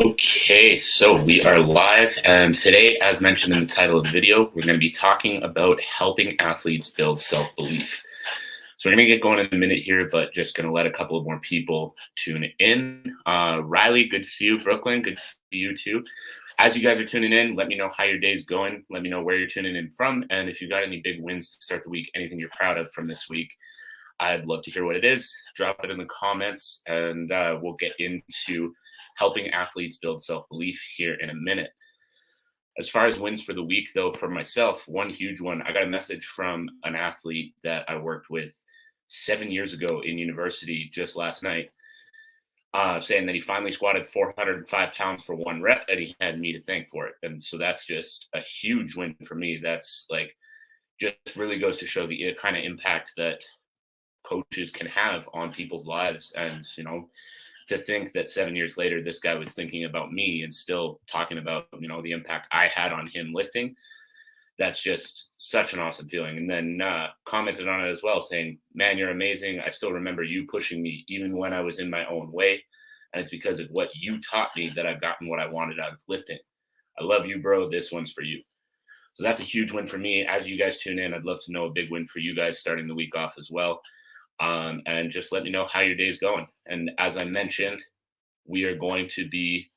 Okay, so we are live, and today, as mentioned in the title of the video, we're going to be talking about helping athletes build self belief. So, we're going to get going in a minute here, but just going to let a couple of more people tune in. Riley, good to see you. Brooklyn, good to see you too. As you guys are tuning in, let me know how your day's going. Let me know where you're tuning in from, and if you've got any big wins to start the week, anything you're proud of from this week. I'd love to hear what it is. Drop it in the comments, and we'll get into helping athletes build self belief here in a minute. As far as wins for the week, though, for myself, one huge one, I got a message from an athlete that I worked with 7 years ago in university just last night, saying that he finally squatted 405 pounds for one rep and he had me to thank for it. And so that's just a huge win for me. That's like, just really goes to show the kind of impact that coaches can have on people's lives. And, to think that 7 years later, this guy was thinking about me and still talking about, the impact I had on him lifting. That's just such an awesome feeling. And then commented on it as well, saying, man, you're amazing. I still remember you pushing me even when I was in my own way. And it's because of what you taught me that I've gotten what I wanted out of lifting. I love you, bro. This one's for you. So that's a huge win for me. As you guys tune in, I'd love to know a big win for you guys starting the week off as well. And just let me know how your day's going. And as I mentioned, we are going to be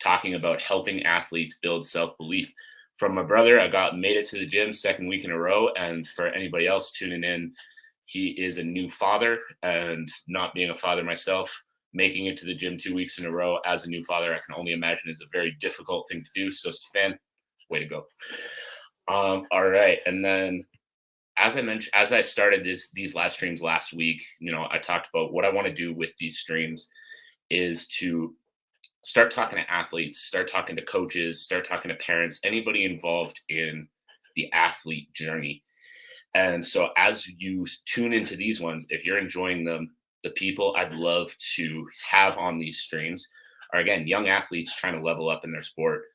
talking about helping athletes build self-belief. From my brother, I made it to the gym second week in a row. And for anybody else tuning in, he is a new father, and not being a father myself, making it to the gym 2 weeks in a row as a new father, I can only imagine is a very difficult thing to do. So Stefan, way to go. All right. And then as I mentioned, as I started these live streams last week, I talked about what I want to do with these streams is to start talking to athletes, start talking to coaches, start talking to parents, anybody involved in the athlete journey. And so as you tune into these ones, if you're enjoying them, the people I'd love to have on these streams are, again, young athletes trying to level up in their sport,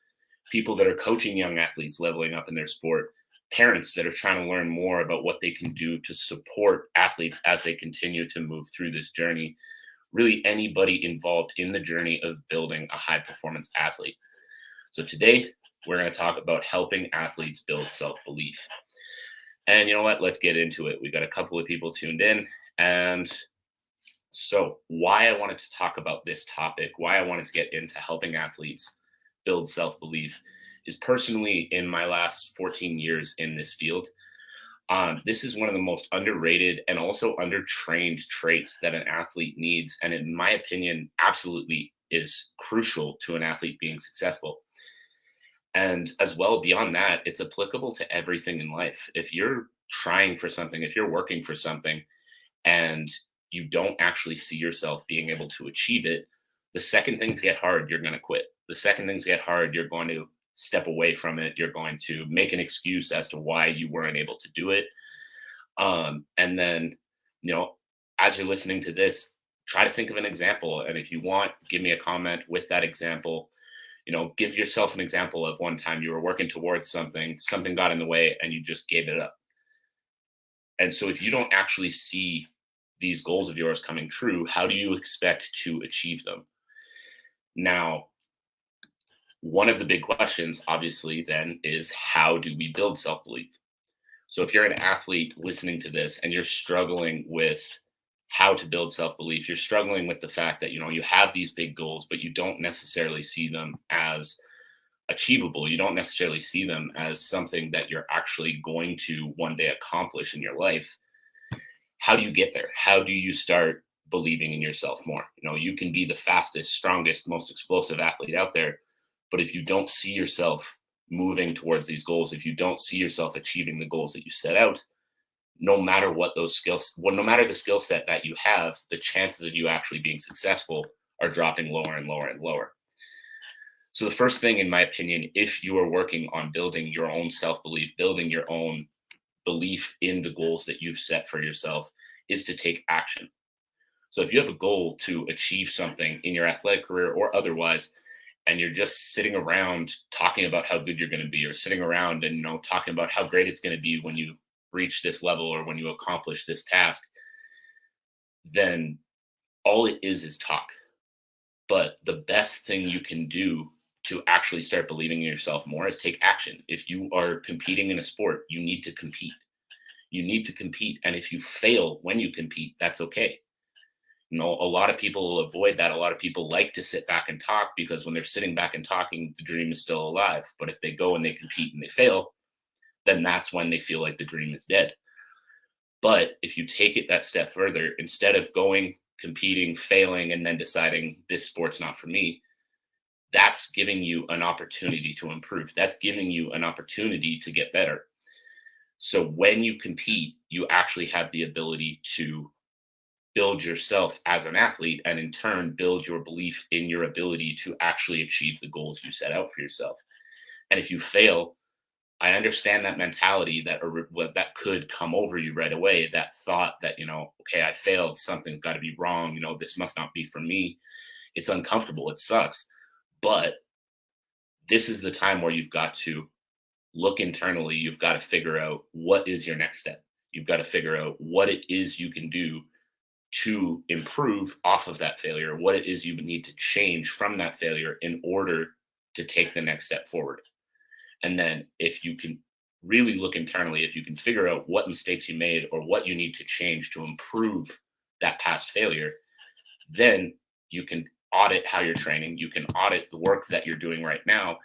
people that are coaching young athletes leveling up in their sport, parents that are trying to learn more about what they can do to support athletes as they continue to move through this journey. Really, anybody involved in the journey of building a high performance athlete. So today, we're going to talk about helping athletes build self belief. And you know what? Let's get into it. We got a couple of people tuned in. And so, why I wanted to talk about this topic, why I wanted to get into helping athletes build self belief, is personally in my last 14 years in this field. This is one of the most underrated and also undertrained traits that an athlete needs. And in my opinion, absolutely is crucial to an athlete being successful. And as well, beyond that, it's applicable to everything in life. If you're trying for something, if you're working for something, and you don't actually see yourself being able to achieve it, the second things get hard, you're going to quit. The second things get hard, you're going to step away from it. You're going to make an excuse as to why you weren't able to do it. And then, as you're listening to this, try to think of an example. And if you want, give me a comment with that example. Give yourself an example of one time you were working towards something got in the way, and you just gave it up. And so if you don't actually see these goals of yours coming true, how do you expect to achieve them? Now, one of the big questions, obviously, then is how do we build self belief? So, if you're an athlete listening to this and you're struggling with how to build self belief, you're struggling with the fact that, you have these big goals, but you don't necessarily see them as achievable. You don't necessarily see them as something that you're actually going to one day accomplish in your life. How do you get there? How do you start believing in yourself more? You can be the fastest, strongest, most explosive athlete out there, but if you don't see yourself moving towards these goals, if you don't see yourself achieving the goals that you set out, no matter what those skills, well, no matter the skill set that you have, the chances of you actually being successful are dropping lower and lower and lower. So the first thing, in my opinion, if you are working on building your own self-belief, building your own belief in the goals that you've set for yourself, is to take action. So if you have a goal to achieve something in your athletic career or otherwise, and you're just sitting around talking about how good you're going to be, or sitting around and talking about how great it's going to be when you reach this level or when you accomplish this task, then all it is talk. But the best thing you can do to actually start believing in yourself more is take action. If you are competing in a sport, you need to compete. You need to compete. And if you fail when you compete, that's okay. A lot of people will avoid that. A lot of people like to sit back and talk because when they're sitting back and talking, the dream is still alive. But if they go and they compete and they fail, then that's when they feel like the dream is dead. But if you take it that step further, instead of going, competing, failing, and then deciding this sport's not for me, that's giving you an opportunity to improve. That's giving you an opportunity to get better. So when you compete, you actually have the ability to build yourself as an athlete and in turn build your belief in your ability to actually achieve the goals you set out for yourself. And if you fail, I understand that mentality that could come over you right away. That thought that, okay, I failed, something's got to be wrong. This must not be for me. It's uncomfortable. It sucks. But this is the time where you've got to look internally. You've got to figure out what is your next step. You've got to figure out what it is you can do to improve off of that failure, what it is you need to change from that failure in order to take the next step forward. And then if you can really look internally, if you can figure out what mistakes you made or what you need to change to improve that past failure, then you can audit how you're training. You can audit the work that you're doing right now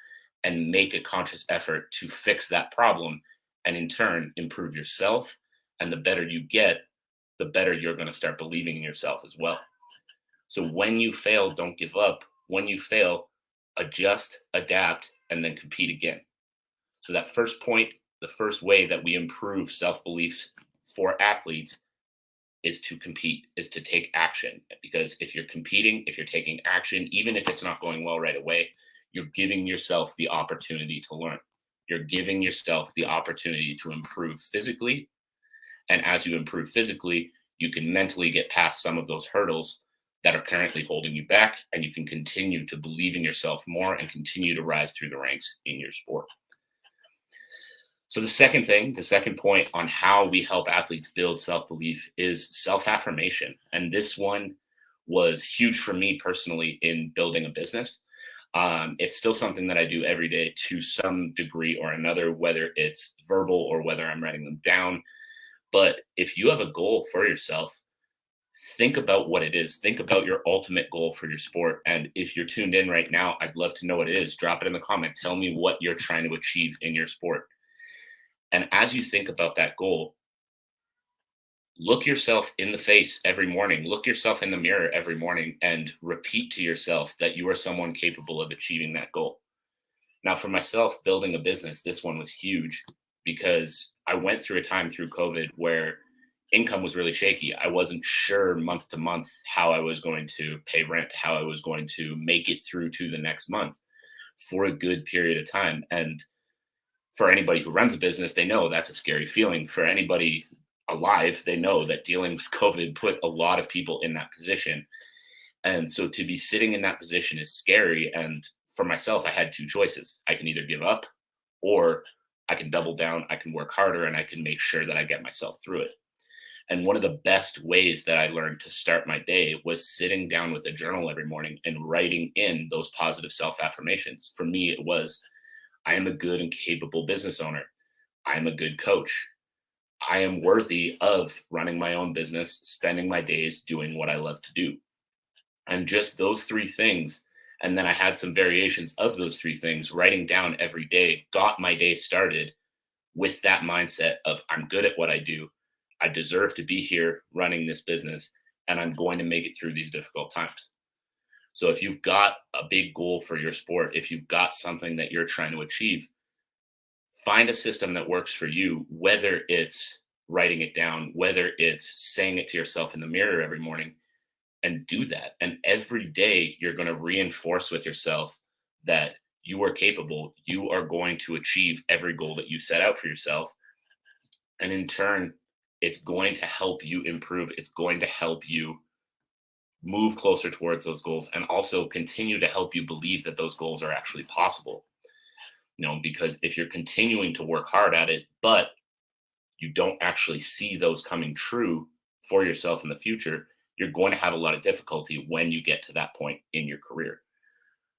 and make a conscious effort to fix that problem and in turn improve yourself. And the better you get, the better you're going to start believing in yourself as well. So when you fail, don't give up. When you fail, adjust, adapt, and then compete again. So that first point, the first way that we improve self-belief for athletes is to compete, is to take action. Because if you're competing, if you're taking action, even if it's not going well right away, you're giving yourself the opportunity to learn. You're giving yourself the opportunity to improve physically. And as you improve physically, you can mentally get past some of those hurdles that are currently holding you back, and you can continue to believe in yourself more and continue to rise through the ranks in your sport. So the second point on how we help athletes build self-belief is self-affirmation. And this one was huge for me personally in building a business. It's still something that I do every day to some degree or another, whether it's verbal or whether I'm writing them down. But if you have a goal for yourself, think about what it is. Think about your ultimate goal for your sport. And if you're tuned in right now, I'd love to know what it is. Drop it in the comment. Tell me what you're trying to achieve in your sport. And as you think about that goal, look yourself in the face every morning. Look yourself in the mirror every morning and repeat to yourself that you are someone capable of achieving that goal. Now, for myself, building a business, this one was huge because I went through a time through COVID where income was really shaky. I wasn't sure month to month how I was going to pay rent, how I was going to make it through to the next month for a good period of time. And for anybody who runs a business, they know that's a scary feeling. For anybody alive, they know that dealing with COVID put a lot of people in that position. And so to be sitting in that position is scary. And for myself, I had two choices. I can either give up or I can double down, I can work harder, and I can make sure that I get myself through it. And one of the best ways that I learned to start my day was sitting down with a journal every morning and writing in those positive self affirmations. For me, it was, I am a good and capable business owner. I am a good coach. I am worthy of running my own business, spending my days doing what I love to do. And just those three things. And then I had some variations of those three things, writing down every day, got my day started with that mindset of I'm good at what I do. I deserve to be here running this business, and I'm going to make it through these difficult times. So if you've got a big goal for your sport, if you've got something that you're trying to achieve, find a system that works for you, whether it's writing it down, whether it's saying it to yourself in the mirror every morning, and do that. And every day you're going to reinforce with yourself that you are capable, you are going to achieve every goal that you set out for yourself. And in turn, it's going to help you improve. It's going to help you move closer towards those goals and also continue to help you believe that those goals are actually possible. Because if you're continuing to work hard at it, but you don't actually see those coming true for yourself in the future, you're going to have a lot of difficulty when you get to that point in your career.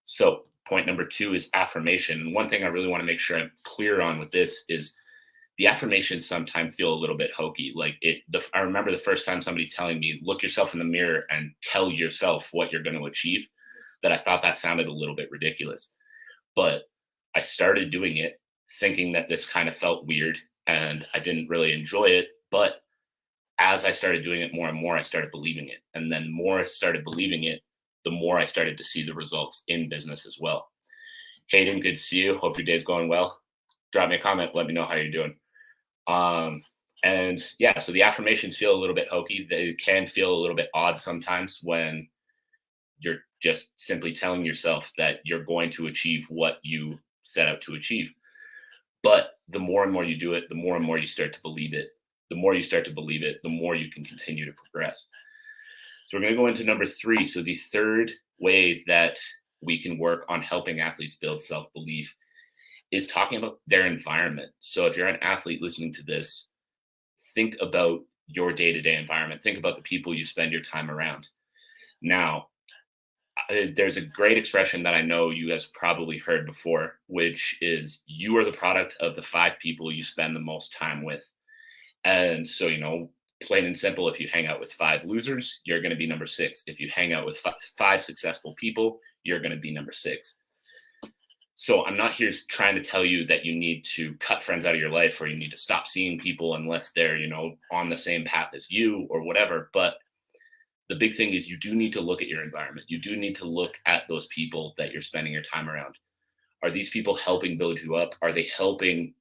So, point number two is affirmation. And one thing I really want to make sure I'm clear on with this is the affirmations sometimes feel a little bit hokey. Like I remember the first time somebody telling me, look yourself in the mirror and tell yourself what you're going to achieve, that I thought that sounded a little bit ridiculous. But I started doing it thinking that this kind of felt weird and I didn't really enjoy it. But as I started doing it more and more, I started believing it. And then more I started believing it, the more I started to see the results in business as well. Hayden, good to see you. Hope your day's going well. Drop me a comment. Let me know how you're doing. And yeah, so the affirmations feel a little bit hokey. They can feel a little bit odd sometimes when you're just simply telling yourself that you're going to achieve what you set out to achieve. But the more and more you do it, the more and more you start to believe it. The more you start to believe it, the more you can continue to progress. So we're going to go into number three. So the third way that we can work on helping athletes build self-belief is talking about their environment. So if you're an athlete listening to this, think about your day-to-day environment. Think about the people you spend your time around. Now, there's a great expression that I know you guys probably heard before, which is you are the product of the 5 people you spend the most time with. And so, plain and simple, if you hang out with 5 losers, you're going to be number 6. If you hang out with 5 successful people, you're going to be number 6. So I'm not here trying to tell you that you need to cut friends out of your life or you need to stop seeing people unless they're, on the same path as you or whatever. But the big thing is you do need to look at your environment. You do need to look at those people that you're spending your time around. Are these people helping build you up? Are they helping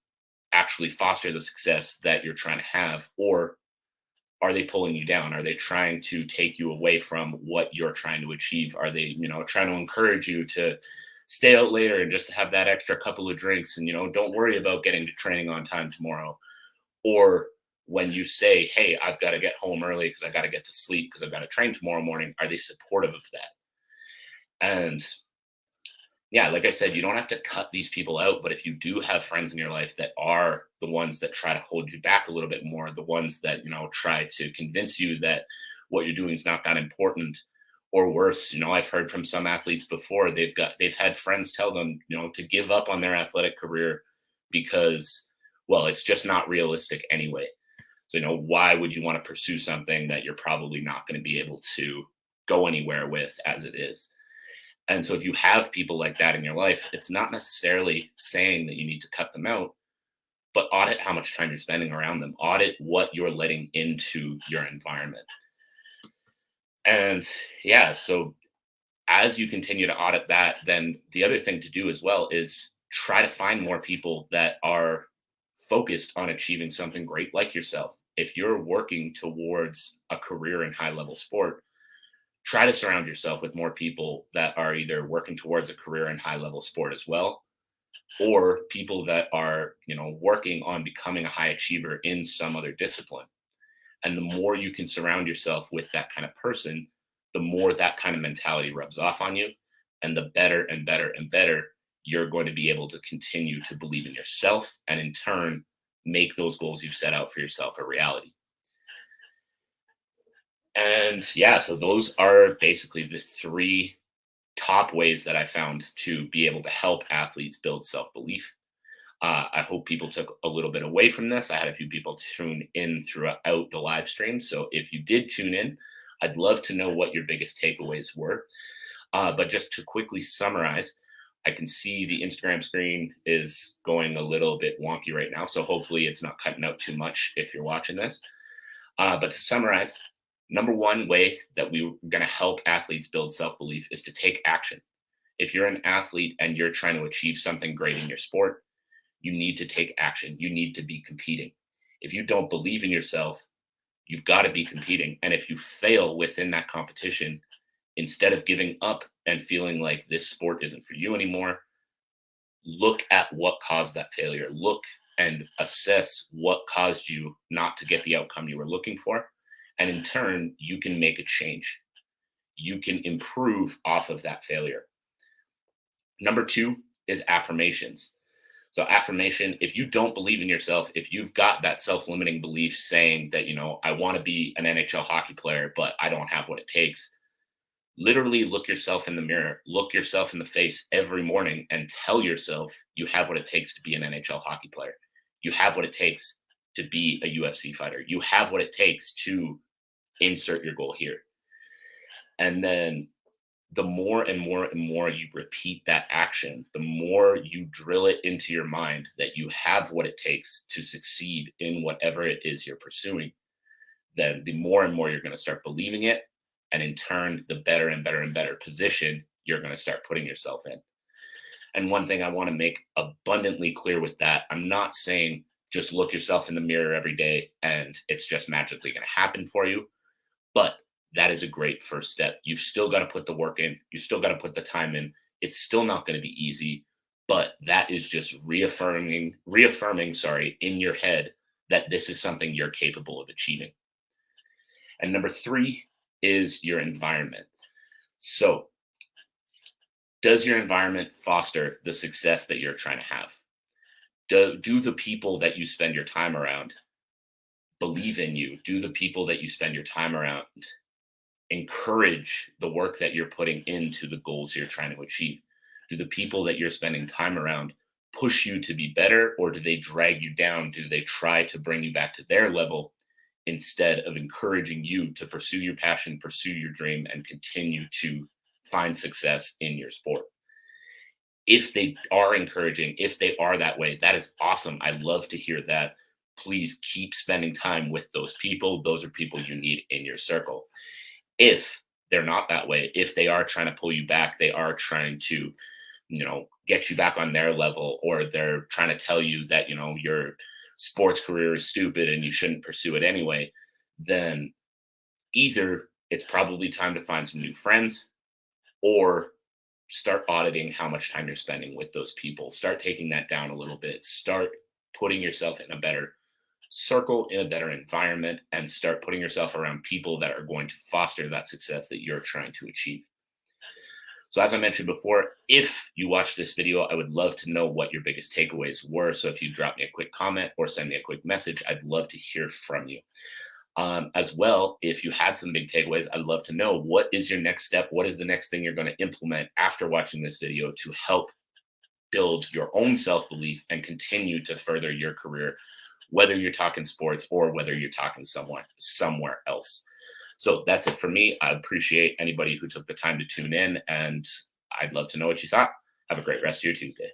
actually foster the success that you're trying to have? Or are they pulling you down? Are they trying to take you away from what you're trying to achieve? Are they, trying to encourage you to stay out later and just have that extra couple of drinks and, don't worry about getting to training on time tomorrow? Or when you say, hey, I've got to get home early because I got to get to sleep because I've got to train tomorrow morning, are they supportive of that? And yeah, like I said, you don't have to cut these people out, but if you do have friends in your life that are the ones that try to hold you back a little bit more, the ones that, try to convince you that what you're doing is not that important, or worse, I've heard from some athletes before, they've had friends tell them, to give up on their athletic career because, well, it's just not realistic anyway. So, why would you want to pursue something that you're probably not going to be able to go anywhere with as it is? And so if you have people like that in your life, it's not necessarily saying that you need to cut them out, but audit how much time you're spending around them. Audit what you're letting into your environment. And yeah, so as you continue to audit that, then the other thing to do as well is try to find more people that are focused on achieving something great like yourself. If you're working towards a career in high level sport, try to surround yourself with more people that are either working towards a career in high level sport as well, or people that are, working on becoming a high achiever in some other discipline. And the more you can surround yourself with that kind of person, the more that kind of mentality rubs off on you. And the better and better and better you're going to be able to continue to believe in yourself and in turn make those goals you've set out for yourself a reality. And yeah, so those are basically the 3 top ways that I found to be able to help athletes build self-belief. I hope people took a little bit away from this. I had a few people tune in throughout the live stream. So if you did tune in, I'd love to know what your biggest takeaways were. But just to quickly summarize, I can see the Instagram screen is going a little bit wonky right now. So hopefully it's not cutting out too much if you're watching this. But to summarize, number 1 way that we're going to help athletes build self-belief is to take action. If you're an athlete and you're trying to achieve something great in your sport, you need to take action. You need to be competing. If you don't believe in yourself, you've got to be competing. And if you fail within that competition, instead of giving up and feeling like this sport isn't for you anymore, look at what caused that failure. Look and assess what caused you not to get the outcome you were looking for. And in turn, you can make a change. You can improve off of that failure. Number 2 is affirmations. So affirmation, if you don't believe in yourself, if you've got that self-limiting belief saying that, I want to be an NHL hockey player, but I don't have what it takes, literally look yourself in the mirror, look yourself in the face every morning and tell yourself you have what it takes to be an NHL hockey player. You have what it takes to be a UFC fighter. You have what it takes to insert your goal here. And then the more and more and more you repeat that action, the more you drill it into your mind that you have what it takes to succeed in whatever it is you're pursuing, then the more and more you're going to start believing it. And in turn, the better and better and better position you're going to start putting yourself in. And one thing I want to make abundantly clear with that, I'm not saying just look yourself in the mirror every day and it's just magically going to happen for you. But that is a great first step. You've still got to put the work in. You still got to put the time in. It's still not going to be easy, but that is just reaffirming, in your head that this is something you're capable of achieving. And number 3 is your environment. So, does your environment foster the success that you're trying to have? Do the people that you spend your time around believe in you? Do the people that you spend your time around encourage the work that you're putting into the goals you're trying to achieve? Do the people that you're spending time around push you to be better, or do they drag you down? Do they try to bring you back to their level instead of encouraging you to pursue your passion, pursue your dream, and continue to find success in your sport? If they are encouraging, if they are that way, that is awesome. I love to hear that. Please keep spending time with those people. Those are people you need in your circle. If they're not that way, if they are trying to pull you back, they are trying to, get you back on their level, or they're trying to tell you that, your sports career is stupid and you shouldn't pursue it anyway, then either it's probably time to find some new friends, or start auditing how much time you're spending with those people. Start taking that down a little bit. Start putting yourself in a better circle, in a better environment, and start putting yourself around people that are going to foster that success that you're trying to achieve. So as I mentioned before, if you watch this video, I would love to know what your biggest takeaways were. So if you drop me a quick comment or send me a quick message, I'd love to hear from you. As well, if you had some big takeaways, I'd love to know, what is your next step? What is the next thing you're going to implement after watching this video to help build your own self-belief and continue to further your career, whether you're talking sports or whether you're talking somewhere else. So that's it for me. I appreciate anybody who took the time to tune in, and I'd love to know what you thought. Have a great rest of your Tuesday.